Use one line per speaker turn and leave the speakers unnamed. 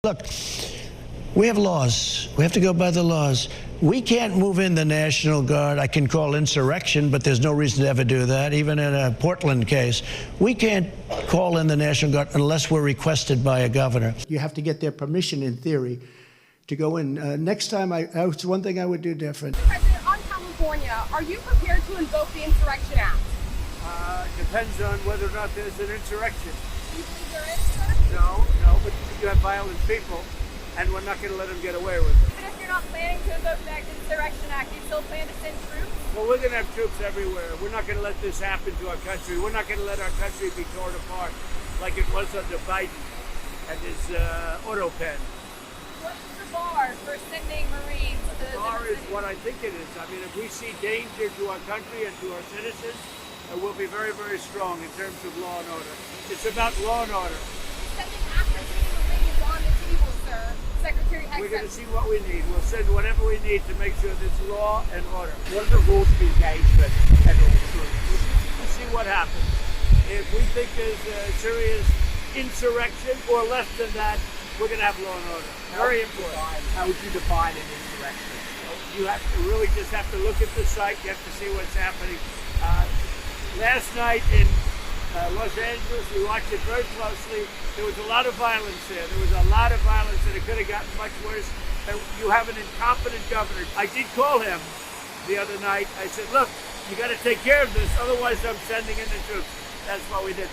Look, we have laws. We have to go by the laws. We can't move in the National Guard. I can call insurrection, but there's no reason to ever do that, even in a Portland case. We can't call in the National Guard unless we're requested by a governor. You have to get their permission, in theory, to go in. Next time, it's one thing I would do different.
President, on California, are you prepared to invoke the Insurrection Act?
Depends on whether or not there's an insurrection.
Do you think there is, sir?
No, but you have violent people, and we're not going to let them get away with it.
Even if you're not planning to invoke the Insurrection Act, you still plan to send troops?
Well, we're going to have troops everywhere. We're not going to let this happen to our country. We're not going to let our country be torn apart like it was under Biden and his auto pen.
What's the bar for sending Marines to
The bar is what I think it is. I mean, if we see danger to our country and to our citizens, we'll be very, very strong in terms of law and order. It's about law and order.
Sending active Marines on the table, sir. Secretary Heck.
We're going to see what we need. We'll send whatever we need to make sure there's law and order.
What are the rules of engagement at all troops?
We'll see what happens. If we think there's a serious insurrection or less than that, we're going to have law and order. Very important.
How would you define an insurrection?
You have to really just have to look at the site. You have to see what's happening. Last night in Los Angeles, we watched it very closely. There was a lot of violence there. There was a lot of violence, and it could have gotten much worse. And you have an incompetent governor. I did call him the other night. I said, look, you got to take care of this. Otherwise, I'm sending in the troops. That's what we did.